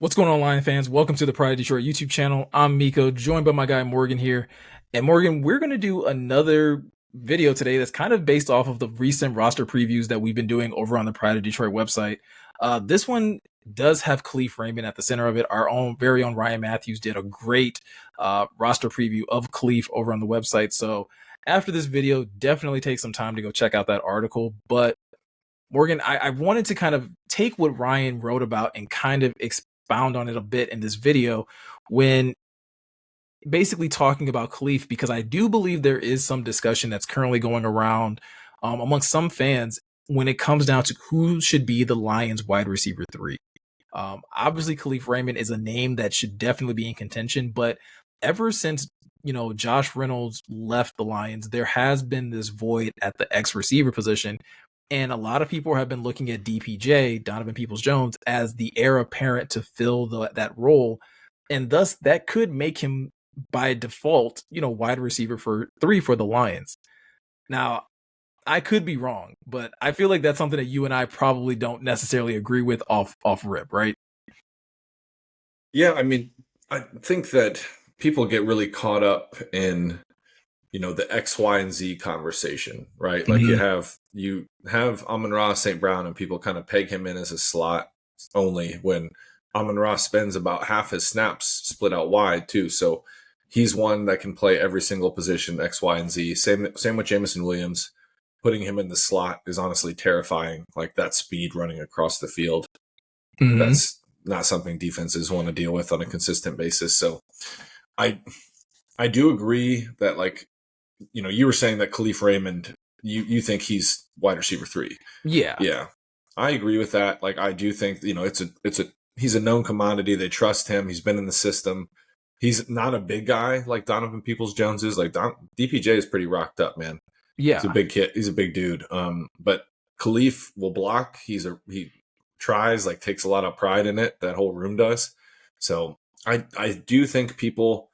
What's going on, Lion fans? Welcome to the Pride of Detroit YouTube channel. I'm Meko, joined by my guy Morgan here. And Morgan, we're going to do another video today that's kind of based off of the recent roster previews that we've been doing over on the Pride of Detroit website. This one does have Kalif Raymond at the center of it. Our own very own Ryan Matthews did a great roster preview of Kalif over on the website. So after this video, definitely take some time to go check out that article. But Morgan, I wanted to kind of take what Ryan wrote about and kind of expound on it a bit in this video when basically talking about Kalif, because I do believe there is some discussion that's currently going around amongst some fans when it comes down to who should be the Lions wide receiver 3. Obviously, Kalif Raymond is a name that should definitely be in contention, but ever since Josh Reynolds left the Lions, there has been this void at the X receiver position. And a lot of people have been looking at DPJ, Donovan Peoples-Jones, as the heir apparent to fill that role. And thus that could make him by default, wide receiver for 3 for the Lions. Now, I could be wrong, but I feel like that's something that you and I probably don't necessarily agree with off rip, right? Yeah, I mean, I think that people get really caught up in the X, Y, and Z conversation, right? Like you have Amon-Ra St. Brown and people kind of peg him in as a slot only when Amon-Ra spends about half his snaps split out wide too. So he's one that can play every single position, X, Y, and Z. Same with Jameson Williams. Putting him in the slot is honestly terrifying. Like that speed running across the field. That's not something defenses want to deal with on a consistent basis. So I do agree that you were saying that Kalif Raymond, you think he's wide receiver 3. Yeah. I agree with that. Like I do think, he's a known commodity. They trust him. He's been in the system. He's not a big guy like Donovan Peoples-Jones is. Like DPJ is pretty rocked up, man. Yeah. He's a big kid. He's a big dude. But Kalif will block. He tries, takes a lot of pride in it. That whole room does. So I do think people,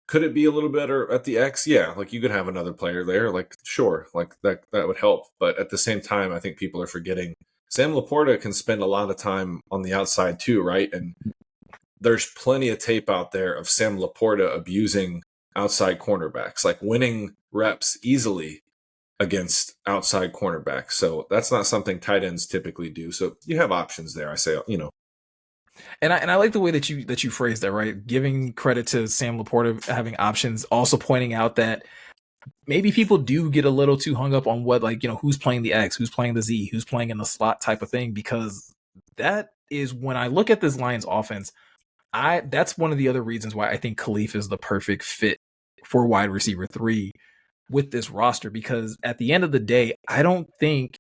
could it be a little better at the X? Yeah, you could have another player there. Sure, that would help. But at the same time, I think people are forgetting Sam Laporta can spend a lot of time on the outside too, right? And there's plenty of tape out there of Sam Laporta abusing outside cornerbacks, winning reps easily against outside cornerbacks. So that's not something tight ends typically do. So you have options there. I say, And I like the way that you phrased that, right? Giving credit to Sam Laporta having options, also pointing out that maybe people do get a little too hung up on what, who's playing the X, who's playing the Z, who's playing in the slot type of thing, because that is when I look at this Lions offense, that's one of the other reasons why I think Kalif is the perfect fit for wide receiver 3 with this roster, because at the end of the day, I don't think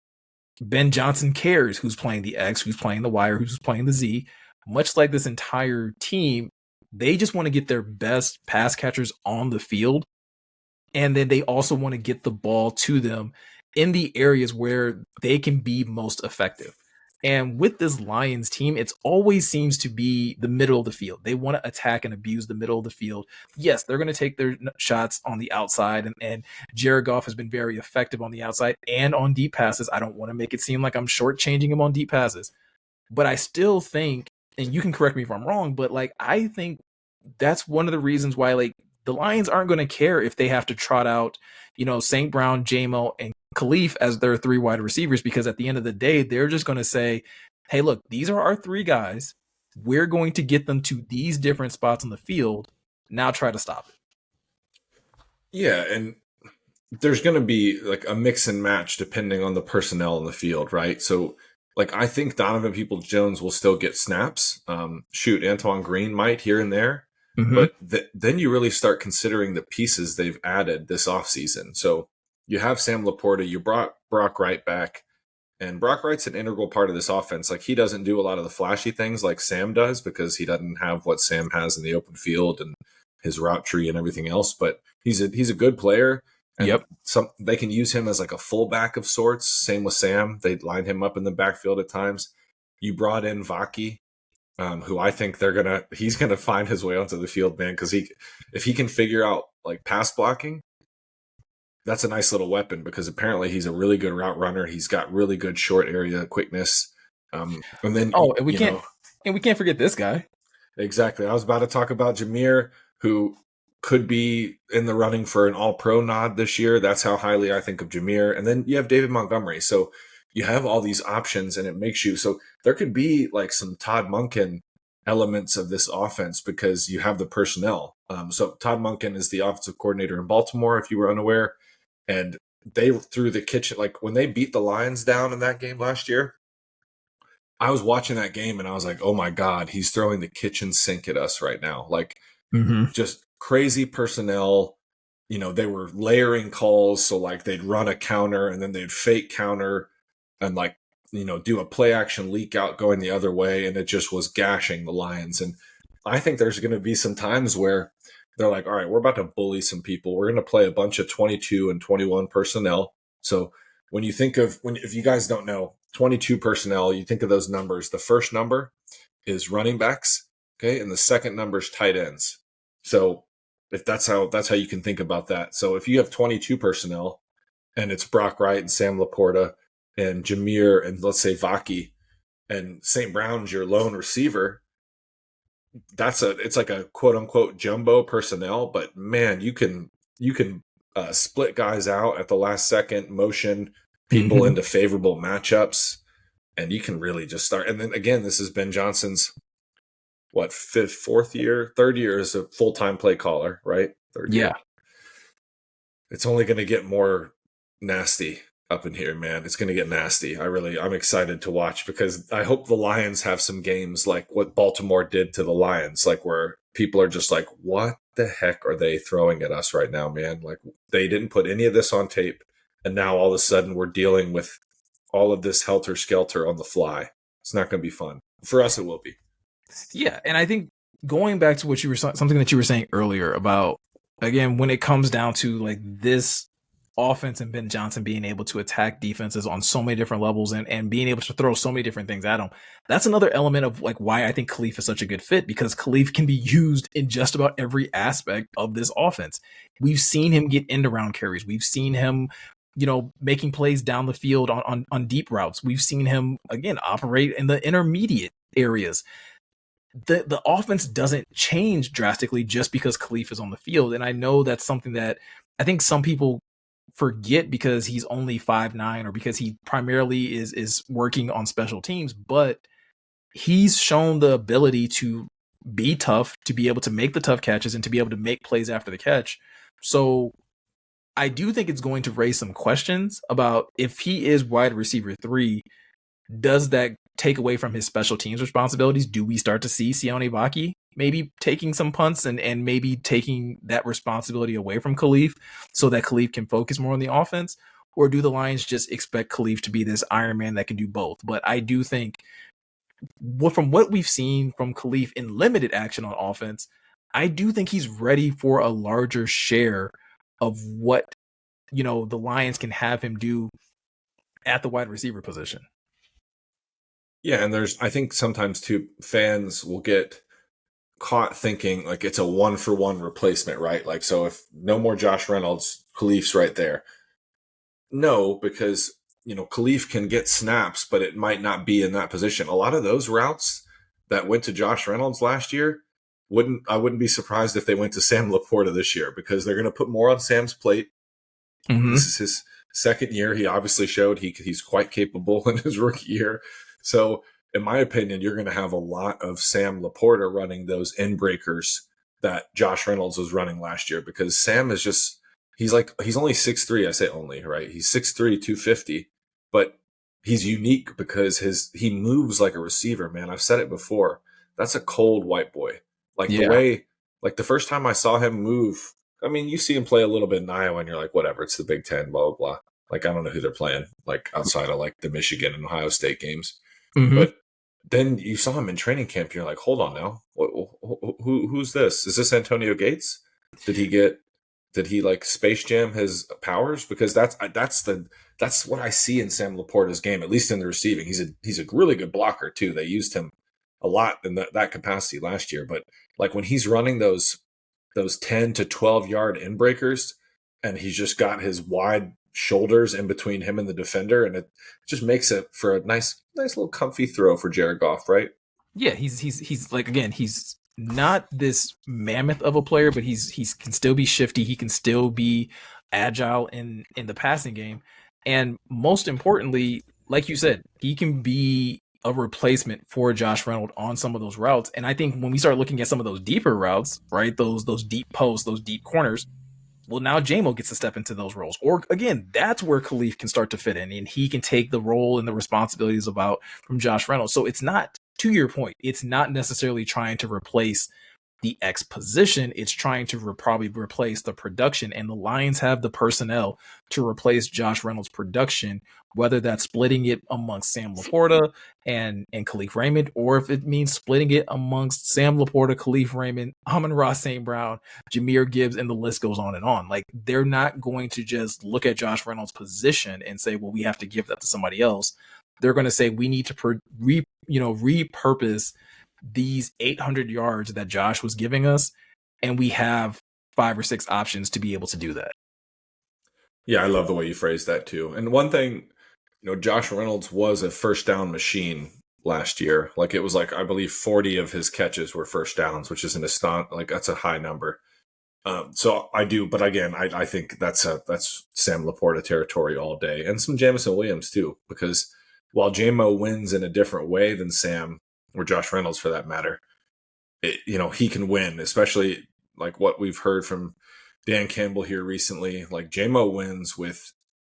Ben Johnson cares who's playing the X, who's playing the Y, or who's playing the Z. Much like this entire team, they just want to get their best pass catchers on the field. And then they also want to get the ball to them in the areas where they can be most effective. And with this Lions team, it always seems to be the middle of the field. They want to attack and abuse the middle of the field. Yes, they're going to take their shots on the outside, and Jared Goff has been very effective on the outside and on deep passes. I don't want to make it seem like I'm shortchanging him on deep passes, but I still think, and you can correct me if I'm wrong, but I think that's one of the reasons why the Lions aren't going to care if they have to trot out, St. Brown, JMO, and Kalif as their 3 wide receivers, because at the end of the day, they're just going to say, hey, look, these are our 3 guys. We're going to get them to these different spots on the field. Now try to stop it. Yeah, and there's going to be a mix and match depending on the personnel in the field, right? So I think Donovan Peoples-Jones will still get snaps. Antoine Green might here and there. But then you really start considering the pieces they've added this offseason. So you have Sam Laporta, you brought Brock Wright back, and Brock Wright's an integral part of this offense. He doesn't do a lot of the flashy things like Sam does because he doesn't have what Sam has in the open field and his route tree and everything else. But he's a good player. And they can use him as a fullback of sorts. Same with Sam. They line him up in the backfield at times. You brought in Vaki, who I think he's gonna find his way onto the field, man. Because if he can figure out pass blocking, that's a nice little weapon. Because apparently he's a really good route runner. He's got really good short area quickness. And then we can't forget this guy. Exactly. I was about to talk about Jameer, who could be in the running for an all-pro nod this year. That's how highly I think of Jameer. And then you have David Montgomery. So you have all these options, and it makes you so there could be like some Todd Monken elements of this offense because you have the personnel. So Todd Monken is the offensive coordinator in Baltimore, if you were unaware, and they threw the kitchen like when they beat the Lions down in that game last year. I was watching that game and I was like, oh my God, he's throwing the kitchen sink at us right now. Like Mm-hmm. just crazy personnel. You know, they were layering calls. So like they'd run a counter and then they'd fake counter and like, you know, do a play action leak out going the other way. And it just was gashing the Lions. And I think there's going to be some times where they're like, all right, we're about to bully some people. We're going to play a bunch of 22 and 21 personnel. So when you think of if you guys don't know 22 personnel, you think of those numbers. The first number is running backs, okay, and the second number is tight ends. So if that's how you can think about that. So if you have 22 personnel and it's Brock Wright and Sam Laporta and Jameer and let's say Vaki and St. Brown's your lone receiver, it's like a quote unquote jumbo personnel, but man, you can split guys out at the last second, motion people Mm-hmm. into favorable matchups, and you can really just start. And then again, this is Ben Johnson's third year as a full time play caller, right? Third Yeah. year. It's only going to get more nasty up in here, man. It's going to get nasty. I'm excited to watch because I hope the Lions have some games like what Baltimore did to the Lions, like where people are just like, what the heck are they throwing at us right now, man? Like they didn't put any of this on tape. And now all of a sudden we're dealing with all of this helter skelter on the fly. It's not going to be fun. For us, it will be. Yeah, and I think going back to what you were something that you were saying earlier about again when it comes down to like this offense and Ben Johnson being able to attack defenses on so many different levels and being able to throw so many different things at them. That's another element of like why I think Kalif is such a good fit because Kalif can be used in just about every aspect of this offense. We've seen him get end around carries. We've seen him making plays down the field on deep routes. We've seen him again operate in the intermediate areas. The offense doesn't change drastically just because Kalif is on the field. And I know that's something that I think some people forget because he's only 5'9" or because he primarily is working on special teams, but he's shown the ability to be tough, to be able to make the tough catches and to be able to make plays after the catch. So I do think it's going to raise some questions about if he is wide receiver 3, does that take away from his special teams responsibilities? Do we start to see Sione Vaki maybe taking some punts and maybe taking that responsibility away from Kalif so that Kalif can focus more on the offense? Or do the Lions just expect Kalif to be this Iron Man that can do both? But I do think from what we've seen from Kalif in limited action on offense, I do think he's ready for a larger share of what the Lions can have him do at the wide receiver position. Yeah, and I think sometimes too, fans will get caught thinking like it's a 1-for-1 replacement, right? Like, so if no more Josh Reynolds, Khalif's right there. No, because, Khalif can get snaps, but it might not be in that position. A lot of those routes that went to Josh Reynolds last year, I wouldn't be surprised if they went to Sam Laporta this year because they're going to put more on Sam's plate. Mm-hmm. This is his second year. He obviously showed he's quite capable in his rookie year. So, in my opinion, you're going to have a lot of Sam Laporta running those end breakers that Josh Reynolds was running last year because Sam is just he's only 6'3". I say only, right? He's 6'3", 250, but he's unique because he moves like a receiver, man. I've said it before. That's a cold white boy. Like the Yeah. way like the first time I saw him move, I mean, you see him play a little bit in Iowa and you're like, whatever, it's the Big Ten, blah, blah, blah. Like, I don't know who they're playing, like outside of like the Michigan and Ohio State games. Mm-hmm. But then you saw him in training camp. And you're like, hold on now. Who's this? Is this Antonio Gates? Did he like Space Jam his powers? Because that's what I see in Sam Laporta's game, at least in the receiving. He's a really good blocker too. They used him a lot in that capacity last year. But like when he's running those 10 to 12 yard in breakers and he's just got his wide shoulders in between him and the defender, and it just makes it for a nice little comfy throw for Jared Goff, right? Yeah, he's like again, he's not this mammoth of a player, but he can still be shifty. He can still be agile in the passing game, and most importantly, like you said, he can be a replacement for Josh Reynolds on some of those routes. And I think when we start looking at some of those deeper routes, right, those deep posts, those deep corners, well, now JMO gets to step into those roles. Or again, that's where Kalif can start to fit in, and he can take the role and the responsibilities about from Josh Reynolds. So it's not, to your point, it's not necessarily trying to replace the X position. It's trying to probably replace the production, and the Lions have the personnel to replace Josh Reynolds' production, whether that's splitting it amongst Sam Laporta and Kalif Raymond, or if it means splitting it amongst Sam Laporta, Kalif Raymond, Amon-Ra St. Brown, Jahmyr Gibbs, and the list goes on and on. Like, they're not going to just look at Josh Reynolds' position and say, well, we have to give that to somebody else. They're going to say we need to repurpose these 800 yards that Josh was giving us, and we have 5 or 6 options to be able to do that. Yeah, I love the way you phrased that too. And one thing, Josh Reynolds was a first down machine last year. Like, it was like, I believe 40 of his catches were first downs, which is that's a high number. So I do, but again, I think that's Sam Laporta territory all day, and some Jamison Williams too, because while JMO wins in a different way than Sam or Josh Reynolds for that matter, he can win, especially like what we've heard from Dan Campbell here recently. Like, JMO wins with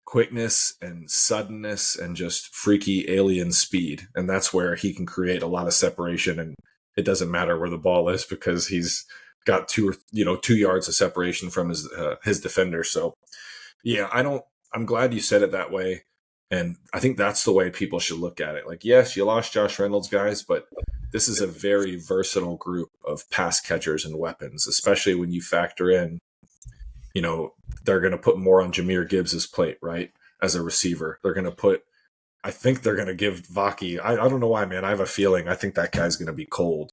quickness and suddenness and just freaky alien speed, and that's where he can create a lot of separation, and it doesn't matter where the ball is because he's got 2 yards of separation from his defender. So yeah, I'm glad you said it that way. And I think that's the way people should look at it. Like, yes, you lost Josh Reynolds, guys, but this is a very versatile group of pass catchers and weapons, especially when you factor in, they're going to put more on Jahmyr Gibbs' plate, right? As a receiver, I think they're going to give Vaki, I don't know why, man. I have a feeling I think that guy's going to be cold.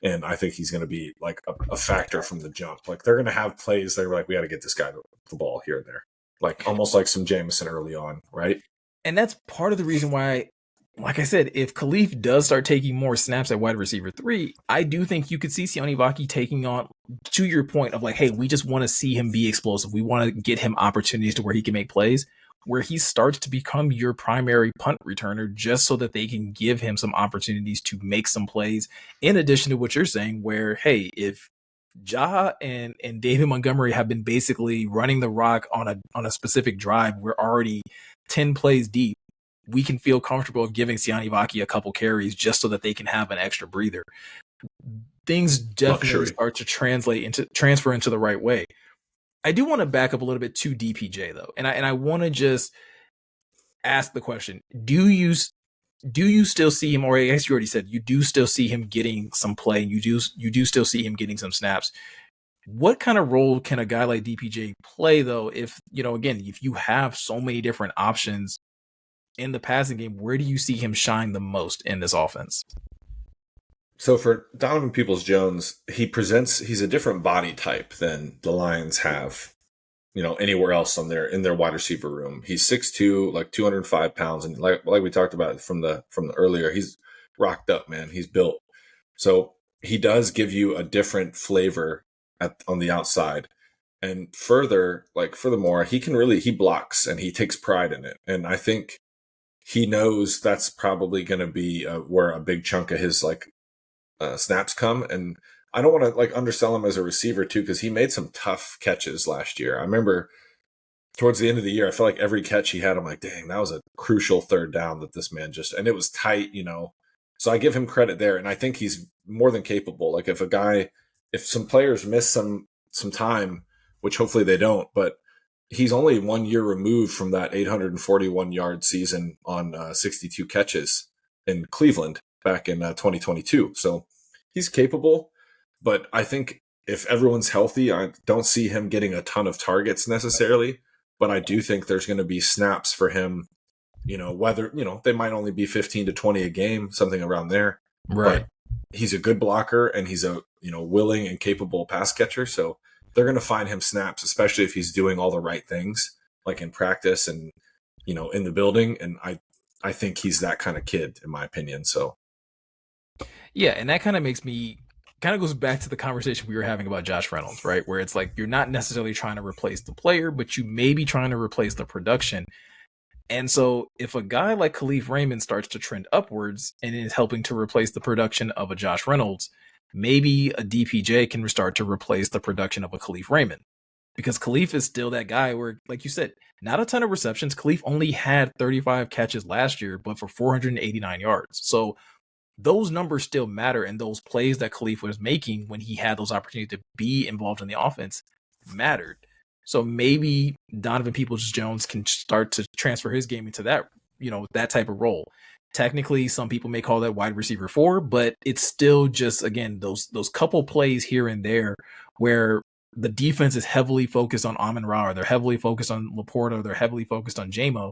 And I think he's going to be like a factor from the jump. Like, they're going to have plays that are like, we got to get this guy the ball here and there. Like, almost like some Jamison early on, right? And that's part of the reason why, like I said, if Kalif does start taking more snaps at wide receiver 3, I do think you could see Sione Vaki taking on, to your point of like, hey, we just want to see him be explosive. We want to get him opportunities to where he can make plays, where he starts to become your primary punt returner, just so that they can give him some opportunities to make some plays. In addition to what you're saying, where, hey, if Ja and David Montgomery have been basically running the rock on a specific drive, we're already 10 plays deep, we can feel comfortable of giving Sione Vaki a couple carries just so that they can have an extra breather. Things definitely start to transfer into the right way. I do want to back up a little bit to DPJ though, and I want to just ask the question: Do you still see him, or I guess you already said you do still see him getting some play? You do still see him getting some snaps. What kind of role can a guy like DPJ play though? If again, if you have so many different options in the passing game, where do you see him shine the most in this offense? So for Donovan Peoples-Jones, he's a different body type than the Lions have, anywhere else in their wide receiver room. He's 6'2", like 205 pounds. And like we talked about from the earlier, he's rocked up, man. He's built. So he does give you a different flavor on the outside. And furthermore, he blocks and he takes pride in it. And I think he knows that's probably going to be where a big chunk of his snaps come. And I don't want to undersell him as a receiver too, because he made some tough catches last year. I remember towards the end of the year, I felt like every catch he had, I'm like, dang, that was a crucial third down that this man and it was tight, So I give him credit there. And I think he's more than capable. Like, if some players miss some time, which hopefully they don't, but he's only 1 year removed from that 841-yard season on 62 catches in Cleveland back in 2022. So he's capable, but I think if everyone's healthy, I don't see him getting a ton of targets necessarily, but I do think there's going to be snaps for him, whether, they might only be 15 to 20 a game, something around there. Right. But he's a good blocker and he's a, willing and capable pass catcher. So they're going to find him snaps, especially if he's doing all the right things, like in practice and, in the building. And I think he's that kind of kid, in my opinion. So, yeah. And that kind of makes me kind of goes back to the conversation we were having about Josh Reynolds, right? Where it's like you're not necessarily trying to replace the player, but you may be trying to replace the production. And so if a guy like Kalif Raymond starts to trend upwards and is helping to replace the production of a Josh Reynolds, maybe a DPJ can start to replace the production of a Kalif Raymond. Because Kalif is still that guy where, like you said, not a ton of receptions. Kalif only had 35 catches last year, but for 489 yards. So those numbers still matter, and those plays that Kalif was making when he had those opportunities to be involved in the offense mattered. So maybe Donovan Peoples-Jones can start to transfer his game into that, that type of role. Technically, some people may call that wide receiver 4, but it's still just, again, those couple plays here and there where the defense is heavily focused on Amon-Ra, or they're heavily focused on Laporta, or they're heavily focused on JMO,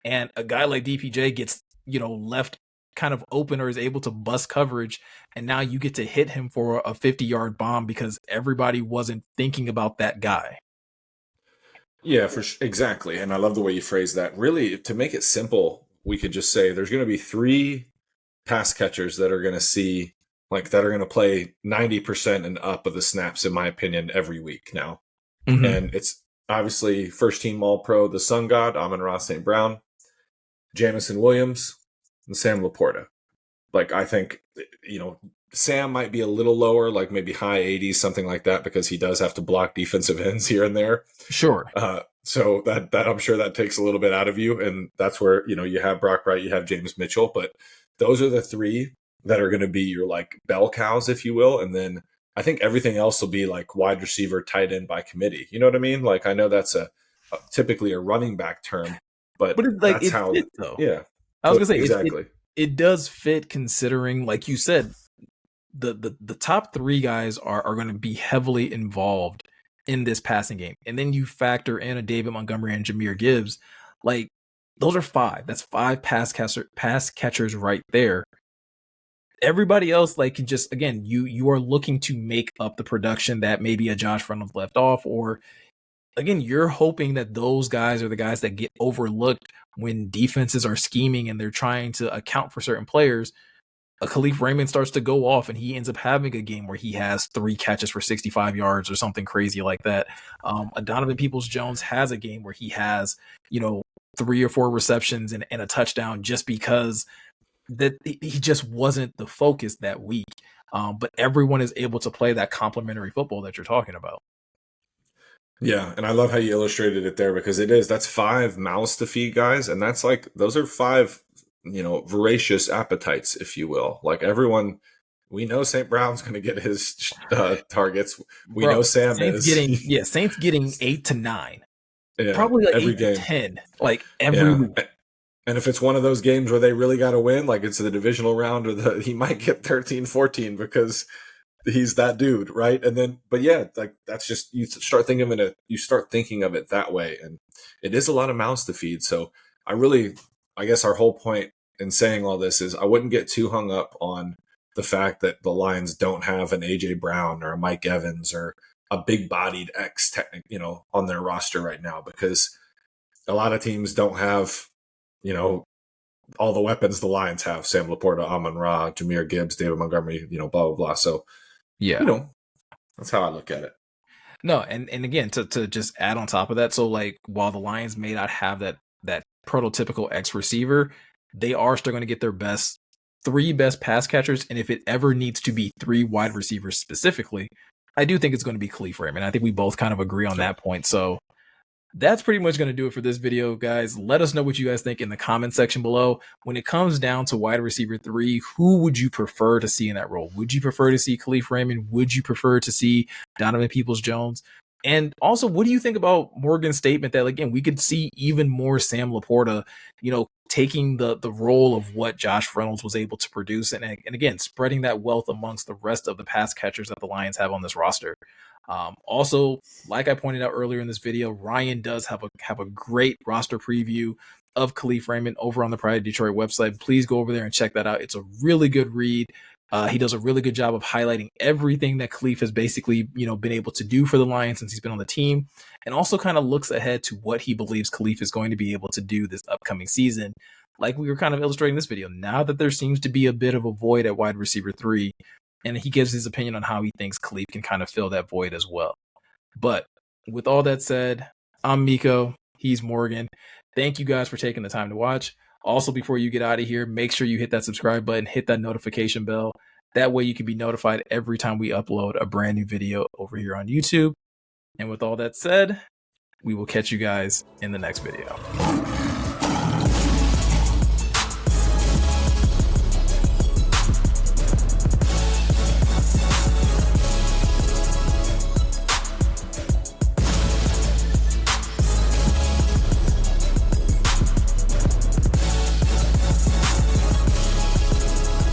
and a guy like DPJ gets, left kind of open or is able to bust coverage, and now you get to hit him for a 50-yard bomb because everybody wasn't thinking about that guy. Yeah, exactly. And I love the way you phrase that. Really, to make it simple, we could just say there's going to be 3 pass catchers that are going to play 90% and up of the snaps, in my opinion, every week now. Mm-hmm. And it's obviously first team All-Pro, the Sun God, Amon-Ra St. Brown, Jamison Williams, and Sam Laporta. Like, I think, Sam might be a little lower, like maybe high 80s, something like that, because he does have to block defensive ends here and there. Sure. So that I'm sure that takes a little bit out of you. And that's where, you have Brock Wright, you have James Mitchell, but those are the 3 that are going to be your like bell cows, if you will. And then I think everything else will be like wide receiver, tight end by committee. You know what I mean? Like, I know that's typically a running back term, but it's like, that's how, fits, though. Yeah. I was going to say, exactly. It does fit, considering, like you said, the top 3 guys are going to be heavily involved in this passing game. And then you factor in a David Montgomery and Jahmyr Gibbs. Like, those are 5. That's 5 pass catchers right there. Everybody else, like, can just, again, you are looking to make up the production that maybe a Josh Reynolds left off, or again, you're hoping that those guys are the guys that get overlooked when defenses are scheming and they're trying to account for certain players. A Kalif Raymond starts to go off and he ends up having a game where he has 3 catches for 65 yards or something crazy like that. A Donovan Peoples-Jones has a game where he has, 3 or 4 receptions and a touchdown, just because that he just wasn't the focus that week. But everyone is able to play that complementary football that you're talking about. Yeah, and I love how you illustrated it there, because that's 5 mouths to feed, guys, and that's like, those are 5 voracious appetites, if you will. Like, everyone, we know St. Brown's going to get his targets. We know Sam Saints is. Saints getting 8 to 9. Yeah, probably like every 8 game. to 10, like every week. And if it's one of those games where they really got to win, like it's the divisional round, or he might get 13-14 because he's that dude, right? And then, but yeah, like, that's just, you start thinking of it that way, and it is a lot of mouths to feed. So I guess our whole point in saying all this is, I wouldn't get too hung up on the fact that the Lions don't have an AJ Brown or a Mike Evans or a big-bodied on their roster right now, because a lot of teams don't have, all the weapons the Lions have: Sam Laporta, Amon-Ra, Jahmyr Gibbs, David Montgomery, blah, blah, blah. So, yeah, that's how I look at it. No, and again, to just add on top of that, so like, while the Lions may not have that prototypical X receiver, they are still going to get their 3 best pass catchers. And if it ever needs to be 3 wide receivers specifically, I do think it's going to be Kalif Raymond. I think we both kind of agree on that point. So that's pretty much going to do it for this video, guys. Let us know what you guys think in the comment section below. When it comes down to wide receiver 3, who would you prefer to see in that role? Would you prefer to see Kalif Raymond? Would you prefer to see Donovan Peoples-Jones? And also, what do you think about Morgan's statement that, again, we could see even more Sam Laporta, taking the role of what Josh Reynolds was able to produce, and again, spreading that wealth amongst the rest of the pass catchers that the Lions have on this roster. Also, like I pointed out earlier in this video, Ryan does have a great roster preview of Kalif Raymond over on the Pride of Detroit website. Please go over there and check that out. It's a really good read. He does a really good job of highlighting everything that Kalif has basically, been able to do for the Lions since he's been on the team, and also kind of looks ahead to what he believes Kalif is going to be able to do this upcoming season. Like we were kind of illustrating this video, now that there seems to be a bit of a void at wide receiver 3, and he gives his opinion on how he thinks Kalif can kind of fill that void as well. But with all that said, I'm Meko. He's Morgan. Thank you guys for taking the time to watch. Also, before you get out of here, make sure you hit that subscribe button, hit that notification bell. That way you can be notified every time we upload a brand new video over here on YouTube. And with all that said, we will catch you guys in the next video.